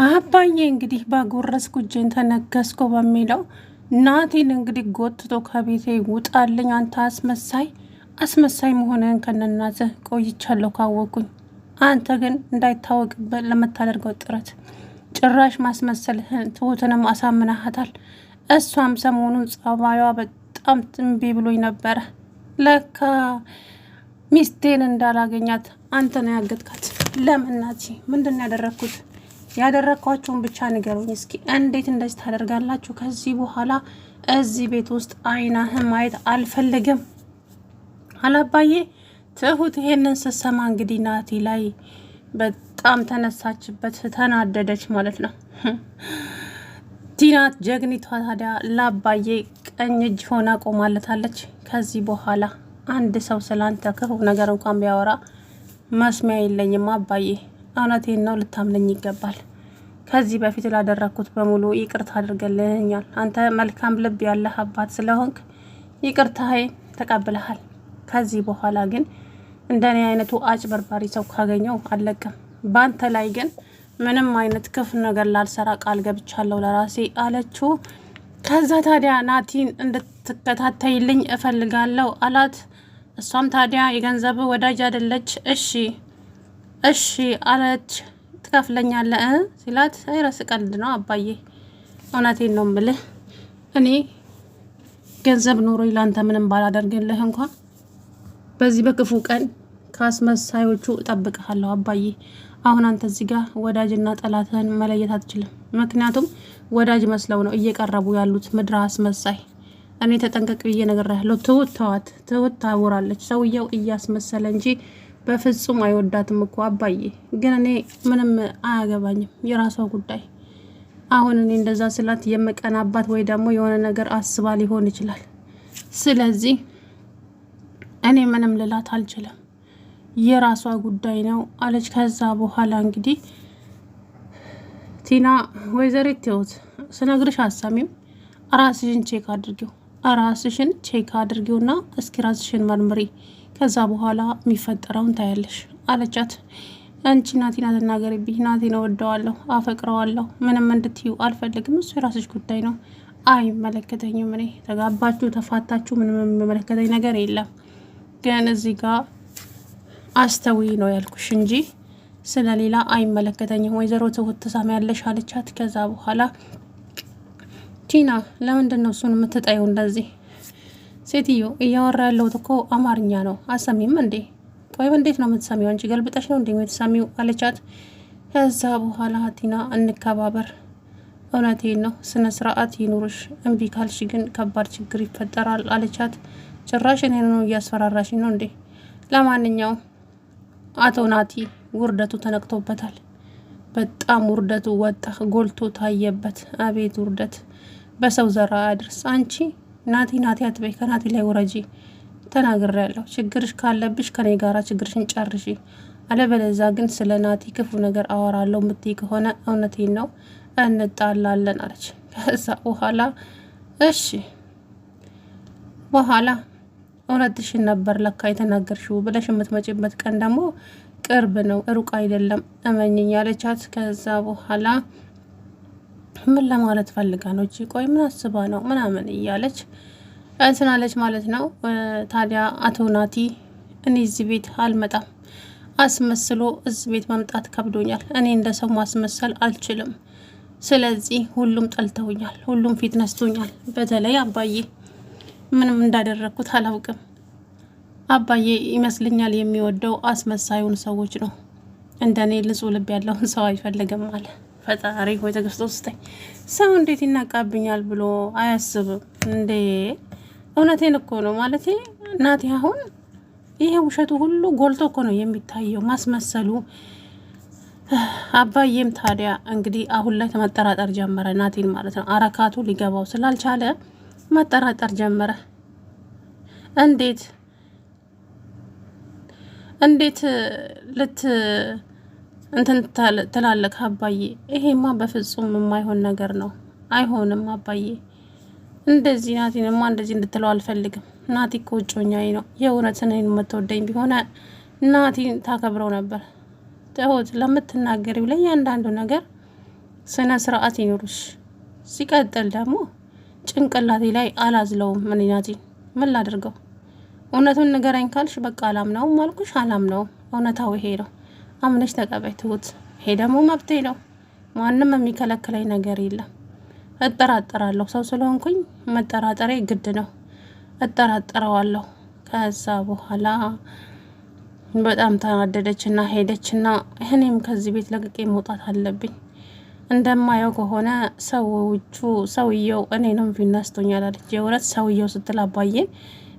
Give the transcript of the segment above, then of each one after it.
አባዬ እንግዲህ ባጎረስኩ እጄን ተነከስኩ በሚለው ናቲን እንግዲህ ጎትቶ ከቤቴ ውጣልኝ፣ አንተ አስመሳይ መሆንህን ከነናትህ ቆይቻለሁ ካወቁኝ። አንተ ግን እንዳይታወቅበት ለምታደርገው ጥረት ጭራሽ ማስመሰልህን ትሁትንም አሳምናሃታል። እሷም ሰሞኑን ጸባዩዋ በጣም እምቢ ብሎኝ ነበረ። ለካ ሚስቴን እንዳላገኛት አንተ ነው ያገትካት። ለምን ናቲ? ምንድን ነው ያደረግኩት? ያደረግኳቸውን ብቻ ንገሩኝ እስኪ። እንዴት እንደዚህ ታደርጋላችሁ? ከዚህ በኋላ እዚህ ቤት ውስጥ አይናህን ማየት አልፈልግም አላባዬ። ትሁት ይሄንን ስትሰማ እንግዲህ ናቲ ላይ በጣም ተነሳችበት፣ ተናደደች ማለት ነው። ቲናት ጀግኒቷ ታዲያ ለአባዬ ቀኝ እጅ ሆና ቆማለታለች። ከዚህ በኋላ አንድ ሰው ስላንተ ክፉ ነገር እንኳን ቢያወራ መስሚያ የለኝም አባዬ። እውነቴን ነው፣ ልታምነኝ ይገባል። ከዚህ በፊት ላደረግኩት በሙሉ ይቅርታ አድርገልኛል። አንተ መልካም ልብ ያለህ አባት ስለሆንክ ይቅርታዬን ተቀብለሃል። ከዚህ በኋላ ግን እንደኔ አይነቱ አጭበርባሪ ሰው ካገኘው አልለቅም። በአንተ ላይ ግን ምንም አይነት ክፉ ነገር ላልሰራ ቃል ገብቻለሁ ለራሴ አለችው። ከዛ ታዲያ ናቲን እንድትከታተይልኝ እፈልጋለሁ አላት። እሷም ታዲያ የገንዘብ ወዳጅ አይደለች? እሺ አለች። ትከፍለኛለህ ሲላት አይረስ ቀልድ ነው አባዬ፣ እውነቴን ነው የምልህ። እኔ ገንዘብ ኖሮኝ ላንተ ምንም ባላደርግልህ እንኳን በዚህ በክፉ ቀን ከአስመሳዮቹ እጠብቅሃለሁ አባዬ። አሁን አንተ እዚህ ጋር ወዳጅና ጠላትህን መለየት አትችልም። ምክንያቱም ወዳጅ መስለው ነው እየቀረቡ ያሉት ምድረ አስመሳይ። እኔ ተጠንቀቅ ብዬ እነግርሃለሁ። ትሁት ታወራለች፣ ሰውየው እያስመሰለ እንጂ በፍጹም አይወዳትም እኮ አባዬ። ግን እኔ ምንም አያገባኝም፣ የራሷ ጉዳይ። አሁን እኔ እንደዛ ስላት የምቀናባት ወይ ደግሞ የሆነ ነገር አስባ ሊሆን ይችላል። ስለዚህ እኔ ምንም ልላት አልችልም፣ የራሷ ጉዳይ ነው አለች። ከዛ በኋላ እንግዲህ ቲና ወይዘሪት ትሁት ስነግርሽ አሰሚም ራስሽን ቼክ አድርጊውና እስኪ ራስሽን መርምሪ፣ ከዛ በኋላ የሚፈጠረውን ታያለሽ አለቻት። አንቺ ናቲን አትናገሪብኝ፣ ናቲን እወደዋለሁ፣ አፈቅረዋለሁ፣ ምንም እንድትዩ አልፈልግም፣ እሱ የራስሽ ጉዳይ ነው፣ አይመለከተኝም። እኔ ተጋባችሁ ተፋታችሁ ምንም የሚመለከተኝ ነገር የለም። ግን እዚህ ጋር አስተውይ ነው ያልኩሽ እንጂ ስለሌላ አይመለከተኝም። ወይዘሮ ትሁት ትሰሚያለሽ አለቻት። ከዛ በኋላ ቲና ለምንድን ነው እሱን የምትጠየው እንደዚህ? ሴትዮ እያወራ ያለሁት እኮ አማርኛ ነው፣ አሰሚም እንዴ? ቆይ እንዴት ነው የምትሰሚው? አንቺ ገልብጠሽ ነው እንዴ የምትሰሚው አለቻት። ከዛ በኋላ ቲና እንከባበር፣ እውነቴን ነው፣ ስነ ስርዓት ይኑርሽ፣ እምቢ ካልሽ ግን ከባድ ችግር ይፈጠራል አለቻት። ጭራሽ እኔን ነው እያስፈራራሽ ነው እንዴ? ለማንኛውም አቶ ናቲ ውርደቱ ተነቅቶበታል። በጣም ውርደቱ ወጣ ጎልቶ ታየበት። አቤት ውርደት! በሰው ዘራ አድርስ። አንቺ ናቲ አትበይ፣ ከናቲ ላይ ውረጂ። ተናግሬያለሁ። ችግርሽ ካለብሽ ከኔ ጋራ ችግርሽን ጨርሺ፣ አለበለዚያ ግን ስለ ናቲ ክፉ ነገር አወራለሁ የምትይ ከሆነ እውነቴን ነው እንጣላለን አለች። ከዛ በኋላ እሺ በኋላ እውነትሽን ነበር ለካ የተናገርሽው ብለሽ የምትመጪበት ቀን ደግሞ ቅርብ ነው፣ ሩቅ አይደለም፣ እመኝኝ ያለቻት። ከዛ በኋላ ምን ለማለት ፈልጋ ነው እቺ? ቆይ ምን አስባ ነው ምናምን እያለች እንትናለች ማለት ነው። ታዲያ አቶ ናቲ እኔ እዚህ ቤት አልመጣም፣ አስመስሎ እዚህ ቤት መምጣት ከብዶኛል፣ እኔ እንደ ሰው ማስመሰል አልችልም። ስለዚህ ሁሉም ጠልተውኛል፣ ሁሉም ፊት ነስቶኛል። በተለይ አባዬ ምንም እንዳደረግኩት አላውቅም። አባዬ ይመስለኛል የሚወደው አስመሳዩን ሰዎች ነው። እንደኔ ንጹህ ልብ ያለውን ሰው አይፈልግም አለ። ፈጣሪ ሆይ ትዕግስት ውስጠኝ። ሰው እንዴት ይናቃብኛል ብሎ አያስብም እንዴ? እውነቴን እኮ ነው ማለቴ ናቲ። አሁን ይሄ ውሸቱ ሁሉ ጎልቶ እኮ ነው የሚታየው፣ ማስመሰሉ። አባዬም ታዲያ እንግዲህ አሁን ላይ መጠራጠር ጀመረ ናቲን ማለት ነው። አረካቱ ሊገባው ስላልቻለ መጠራጠር ጀመረ። እንዴት እንትን ትላለህ አባዬ? ይሄማ በፍጹም የማይሆን ነገር ነው። አይሆንም አባዬ፣ እንደዚህ ናቲንማ እንደዚህ እንድትለው አልፈልግም። ናቲ እኮ እጮኛዬ ነው። የእውነት እኔን የምትወደኝ ቢሆነ ናቲን ታከብረው ነበር። ትሁት ለምትናገሪው ለእያንዳንዱ ነገር ስነ ስርዓት ይኑርሽ። ሲቀጥል ደግሞ ጭንቅላቴ ላይ አላዝለውም። ምን ላድርገው? እውነቱን ንገረኝ ካልሽ በቃ አላምነውም አልኩሽ። አላምነውም። እውነታው ይሄ ነው። አምነሽ ተቀበይ ትሁት። ይሄ ደግሞ መብቴ ነው። ማንም የሚከለክለኝ ነገር የለም። እጠራጠራለሁ። ሰው ስለሆንኩኝ መጠራጠሬ ግድ ነው። እጠራጠረዋለሁ። ከዛ በኋላ በጣም ተናደደችና ሄደችና እኔም ከዚህ ቤት ለቅቄ መውጣት አለብኝ። እንደማየው ከሆነ ሰውየው እኔንም ፊናስቶኛል አለች። የእውነት ሰውየው ስትል አባዬን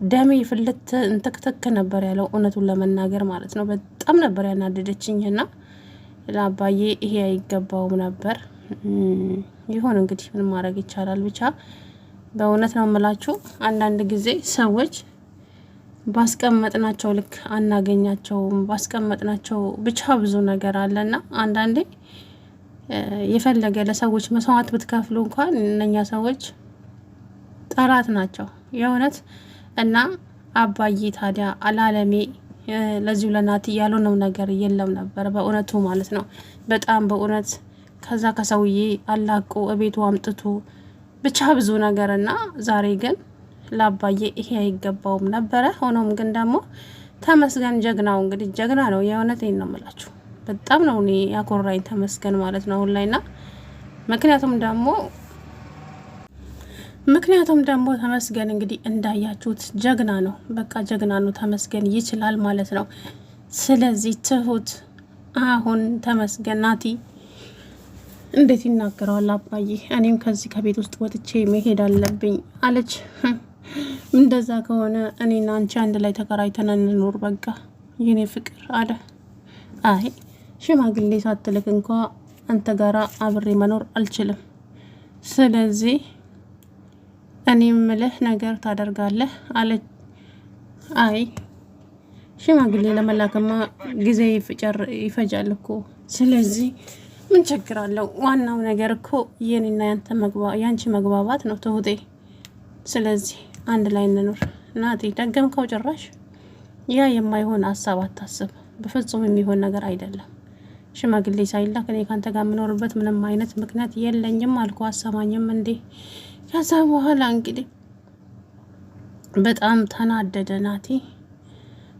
ደሜ ፍልት እንትክትክ ነበር ያለው። እውነቱን ለመናገር ማለት ነው። በጣም ነበር ያናደደችኝና ለአባዬ ይሄ አይገባውም ነበር። ይሁን እንግዲህ ምን ማድረግ ይቻላል። ብቻ በእውነት ነው የምላችሁ አንዳንድ ጊዜ ሰዎች ባስቀመጥናቸው ልክ አናገኛቸውም። ባስቀመጥናቸው ብቻ ብዙ ነገር አለና አንዳንዴ የፈለገ ለሰዎች መስዋዕት ብትከፍሉ እንኳን እነኛ ሰዎች ጠላት ናቸው የእውነት። እና አባዬ ታዲያ አላለሜ ለዚሁ ለናቲ ያልሆነው ነገር የለም ነበር በእውነቱ ማለት ነው። በጣም በእውነት ከዛ ከሰውዬ አላቆ እቤቱ አምጥቶ ብቻ ብዙ ነገር እና ዛሬ ግን ለአባዬ ይሄ አይገባውም ነበረ። ሆኖም ግን ደግሞ ተመስገን ጀግናው እንግዲህ ጀግና ነው። የእውነቴን ነው የምላችሁ። በጣም ነው እኔ ያኮራኝ ተመስገን ማለት ነው አሁን ላይና ምክንያቱም ደግሞ ተመስገን እንግዲህ እንዳያችሁት ጀግና ነው። በቃ ጀግና ነው። ተመስገን ይችላል ማለት ነው። ስለዚህ ትሁት አሁን ተመስገን ናቲ እንዴት ይናገረዋል አባዬ? እኔም ከዚህ ከቤት ውስጥ ወጥቼ መሄድ አለብኝ አለች። እንደዛ ከሆነ እኔና አንቺ አንድ ላይ ተከራይተን እንኖር በቃ የኔ ፍቅር አለ። አይ ሽማግሌ ሳትልክ እንኳ አንተ ጋራ አብሬ መኖር አልችልም። ስለዚህ እኔ ምልህ ነገር ታደርጋለህ አለች። አይ ሽማግሌ ለመላክማ ጊዜ ይፈጃል እኮ። ስለዚህ ምን ችግር አለው? ዋናው ነገር እኮ የኔና ያንቺ መግባባት ነው ትሁቴ። ስለዚህ አንድ ላይ እንኖር። ናቲ ደገምከው ጭራሽ። ያ የማይሆን ሀሳብ አታስብ። በፍጹም የሚሆን ነገር አይደለም። ሽማግሌ ሳይላክ እኔ ካንተ ጋር የምኖርበት ምንም አይነት ምክንያት የለኝም አልኩ። አሰማኝም እንዴ? ከዛ በኋላ እንግዲህ በጣም ተናደደ ናቲ።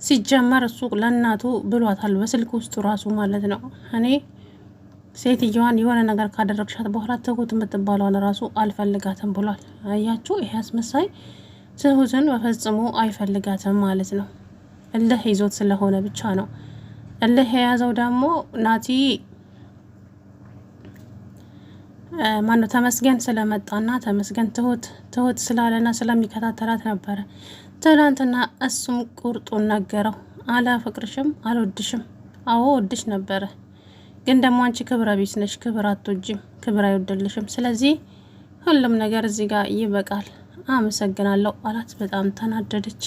ሲጀመር እሱ ለእናቱ ብሏታል በስልክ ውስጡ ራሱ ማለት ነው። እኔ ሴትዮዋን የሆነ ነገር ካደረግሻት በኋላ ትሁት የምትባለውን ራሱ አልፈልጋትም ብሏል። አያችሁ፣ ይሄ አስመሳይ ትሁትን በፈጽሞ አይፈልጋትም ማለት ነው። እልህ ይዞት ስለሆነ ብቻ ነው። እልህ የያዘው ደግሞ ናቲ ማነው ተመስገን ስለመጣና ተመስገን ትሁት ስላለና ስለሚከታተላት ነበረ። ትናንትና እሱም ቁርጡን ነገረው። አላፈቅርሽም፣ አልወድሽም። አዎ ወድሽ ነበረ፣ ግን ደግሞ አንቺ ክብረ ቢስ ነሽ፣ ክብር አትወጂም፣ ክብር አይወደልሽም። ስለዚህ ሁሉም ነገር እዚህ ጋር ይበቃል፣ አመሰግናለሁ አላት። በጣም ተናደደች።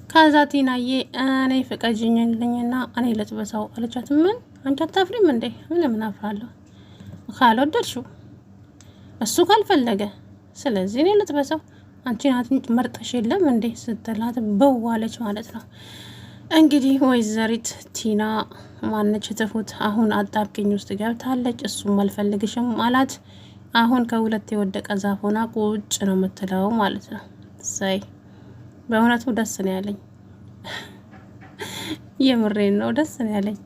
ከዛ ቲናዬ እኔ ፍቀጅኝልኝና እኔ ልጥበሰው አለቻት። ምን አንቺ አታፍሪም እንዴ? ምን አፍራለሁ? ካልወደድሽው እሱ ካልፈለገ ስለዚህ እኔ ልጥበሰው፣ አንቺ ናትን መርጠሽ የለም እንዴ ስትላት በዋለች ማለት ነው። እንግዲህ ወይዘሪት ቲና ማነች ትሁት አሁን አጣብቂኝ ውስጥ ገብታለች። እሱም አልፈልግሽም አላት። አሁን ከሁለት የወደቀ ዛፍ ሆና ቁጭ ነው የምትለው ማለት ነው። ሳይ በእውነቱ ደስ ነው ያለኝ። የምሬን ነው ደስ ነው ያለኝ።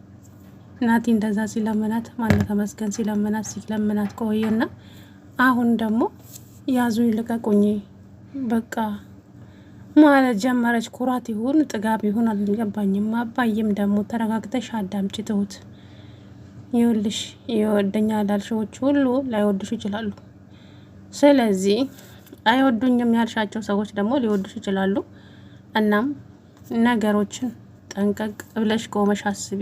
ናቲ እንደዛ ሲለምናት ማነው ተመስገን ሲለምናት ቆየና አሁን ደግሞ ያዙ ይልቀቁኝ በቃ ማለት ጀመረች። ኩራት ይሁን ጥጋብ ይሁን አልገባኝም። አባዬም ደግሞ ተረጋግተሽ አዳምጪ ትሁት፣ ይኸውልሽ ይወደኛል ያልሽዎች ሁሉ ላይወዱሽ ይችላሉ። ስለዚህ አይወዱኝም ያልሻቸው ሰዎች ደግሞ ሊወዱሽ ይችላሉ። እናም ነገሮችን ጠንቀቅ ብለሽ ቆመሽ አስቢ።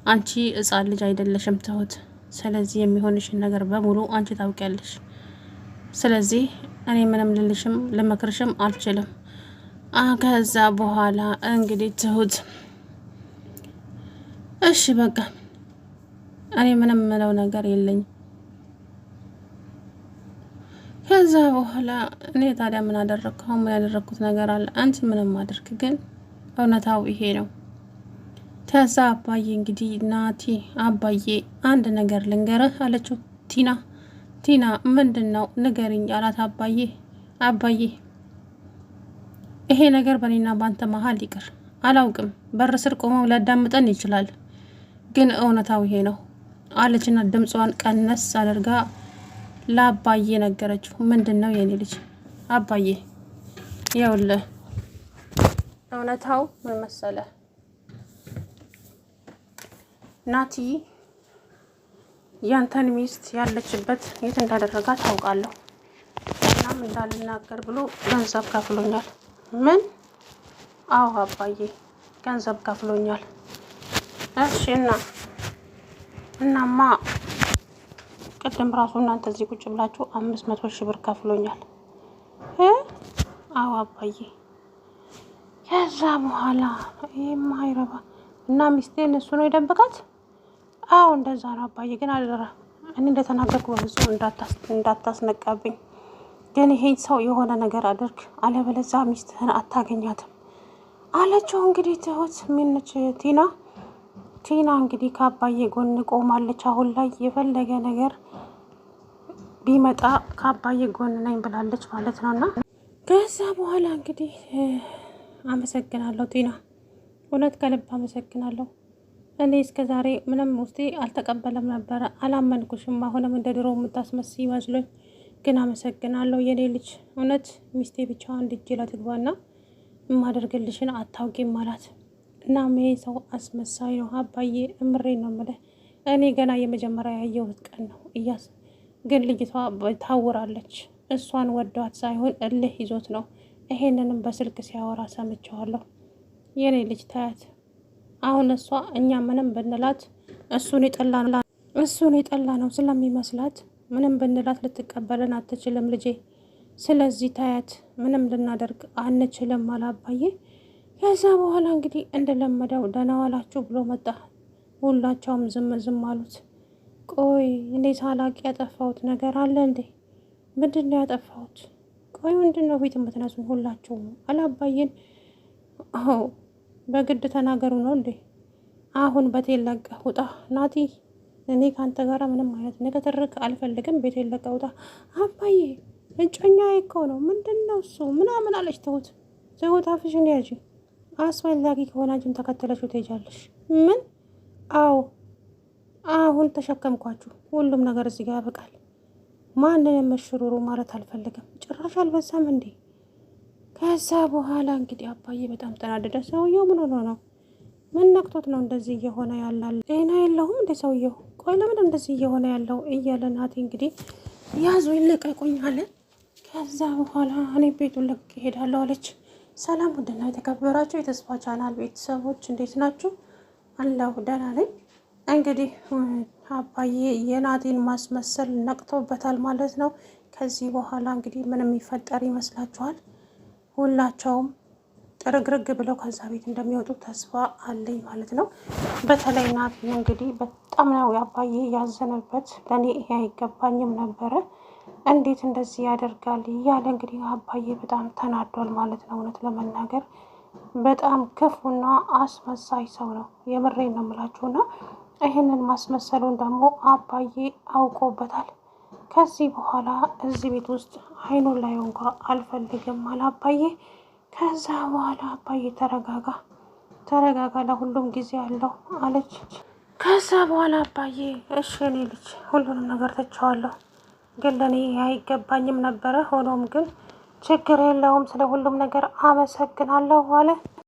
አንቺ ሕፃን ልጅ አይደለሽም ትሁት። ስለዚህ የሚሆንሽን ነገር በሙሉ አንቺ ታውቂያለሽ። ስለዚህ እኔ ምንም ልልሽም ልመክርሽም አልችልም። ከዛ በኋላ እንግዲህ ትሁት እሺ በቃ እኔ ምንም ምለው ነገር የለኝም። ከዛ በኋላ እኔ ታዲያ ምን አደረግኩ? ምን ያደረግኩት ነገር አለ? አንቺ ምንም አድርግ፣ ግን እውነታው ይሄ ነው። ከዛ አባዬ እንግዲህ ናቲ አባዬ አንድ ነገር ልንገርህ አለችው። ቲና ምንድን ነው ንገሪኝ አላት። አባዬ ይሄ ነገር በእኔና ባንተ መሀል ይቅር። አላውቅም፣ በር ስር ቆመው ሊያዳምጠን ይችላል፣ ግን እውነታው ይሄ ነው አለችና ድምጿን ቀነስ አድርጋ ለአባዬ ነገረችው። ምንድን ነው የኔ ልጅ? አባዬ ይኸውልህ እውነታው ምን መሰለህ፣ ናቲ ያንተን ሚስት ያለችበት የት እንዳደረጋት ታውቃለሁ። እናም እንዳልናገር ብሎ ገንዘብ ከፍሎኛል። ምን? አዎ አባዬ ገንዘብ ከፍሎኛል። እሺ እናማ ቅድም ራሱ እናንተ እዚህ ቁጭ ብላችሁ 500 ሺህ ብር ከፍሎኛል። አዎ አባዬ። ከዛ በኋላ ይሄማ አይረባ እና ሚስቴን እሱ ነው የደበቃት? አዎ እንደዛ ነው አባዬ። ግን አደራ እኔ እንደተናገርኩ በፍጹም እንዳታስነቃብኝ። ግን ይሄ ሰው የሆነ ነገር አድርግ፣ አለበለዚያ ሚስትህን አታገኛትም አለችው። እንግዲህ ትሁት ሚነች ቲና እንግዲህ ከአባዬ ጎን ቆማለች። አሁን ላይ የፈለገ ነገር ቢመጣ ከአባዬ ጎን ነኝ ብላለች ማለት ነውና ከዛ በኋላ እንግዲህ አመሰግናለሁ ቲና፣ እውነት ከልብ አመሰግናለሁ። እኔ እስከ ዛሬ ምንም ውስጤ አልተቀበለም ነበረ፣ አላመንኩሽም። አሁንም እንደ ድሮ የምታስመስይ ይመስሎኝ፣ ግን አመሰግናለሁ የኔ ልጅ። እውነት ሚስቴ ብቻዋን ልጅ ለትግባና የማደርግልሽን አታውቂም አላት። እናም ይሄ ሰው አስመሳይ ነው አባዬ፣ እምሬን ነው የምልህ። እኔ ገና የመጀመሪያ ያየሁት ቀን ነው ግን ልጅቷ ታውራለች። እሷን ወዷት ሳይሆን እልህ ይዞት ነው። ይሄንንም በስልክ ሲያወራ ሰምቸዋለሁ። የኔ ልጅ ታያት አሁን እሷ እኛ ምንም ብንላት እሱን የጠላ ነው ስለሚመስላት ምንም ብንላት ልትቀበለን አትችልም ልጄ። ስለዚህ ታያት ምንም ልናደርግ አንችልም አላባዬ። ከዛ በኋላ እንግዲህ እንደለመደው ደህና ዋላችሁ ብሎ መጣ። ሁላቸውም ዝም አሉት። ቆይ እኔ ሳላቅ ያጠፋሁት ነገር አለ እንዴ? ምንድን ነው ያጠፋሁት? ቆይ ምንድን ነው ፊት የምትነሱን ሁላችሁም? አላባዬን በግድ ተናገሩ ነው እንዴ? አሁን ቤቴን ለቀህ ውጣ ናቲ። እኔ ከአንተ ጋር ምንም አይነት ንግግር አልፈልግም። ቤቴን ለቀህ ውጣ። አባዬ እጮኛዬ እኮ ነው። ምንድን ነው እሱ ምናምን አለች ትሁት። አፍሽን ያዢ። አስፈላጊ ከሆነ አንቺም ተከተለሽው ትሄጃለሽ። ምን? አዎ አሁን ተሸከምኳችሁ። ሁሉም ነገር እዚህ ጋር ያበቃል። ማንንም መሽሩሩ ማለት አልፈልግም። ጭራሽ አልበዛም እንዴ? ከዛ በኋላ እንግዲህ አባዬ በጣም ተናደደ። ሰውየው ምን ሆኖ ነው? ምን ነክቶት ነው እንደዚህ እየሆነ ያላል? ጤና የለውም እንደ ሰውየው። ቆይ ለምን እንደዚህ እየሆነ ያለው እያለ ናቲ እንግዲህ ያዙ ይልቀቁኝ አለ። ከዛ በኋላ እኔ ቤቱን ለቅ እሄዳለሁ አለች። ሰላም ውድና የተከበራችሁ የተስፋ ቻናል ቤተሰቦች እንዴት ናችሁ? አለሁ ደህና ነኝ። እንግዲህ አባዬ የናቲን ማስመሰል ነቅቶበታል ማለት ነው። ከዚህ በኋላ እንግዲህ ምንም የሚፈጠር ይመስላችኋል? ሁላቸውም ጥርግርግ ብለው ከዛ ቤት እንደሚወጡ ተስፋ አለኝ ማለት ነው። በተለይ ናቲ እንግዲህ በጣም ነው አባዬ ያዘነበት። ለእኔ ይሄ አይገባኝም ነበረ፣ እንዴት እንደዚህ ያደርጋል እያለ እንግዲህ አባዬ በጣም ተናዷል ማለት ነው። እውነት ለመናገር በጣም ክፉና አስመሳይ ሰው ነው። የምሬን ነው የምላችሁና ይህንን ማስመሰሉን ደግሞ አባዬ አውቆበታል። ከዚህ በኋላ እዚህ ቤት ውስጥ አይኑን ላይ እንኳ አልፈልግም አለ አባዬ። ከዛ በኋላ አባዬ ተረጋጋ፣ ለሁሉም ጊዜ አለው አለች። ከዛ በኋላ አባዬ እሺ እኔ ልጅ ሁሉንም ነገር ትቼዋለሁ፣ ግን ለእኔ አይገባኝም ነበረ። ሆኖም ግን ችግር የለውም፣ ስለ ሁሉም ነገር አመሰግናለሁ አለ።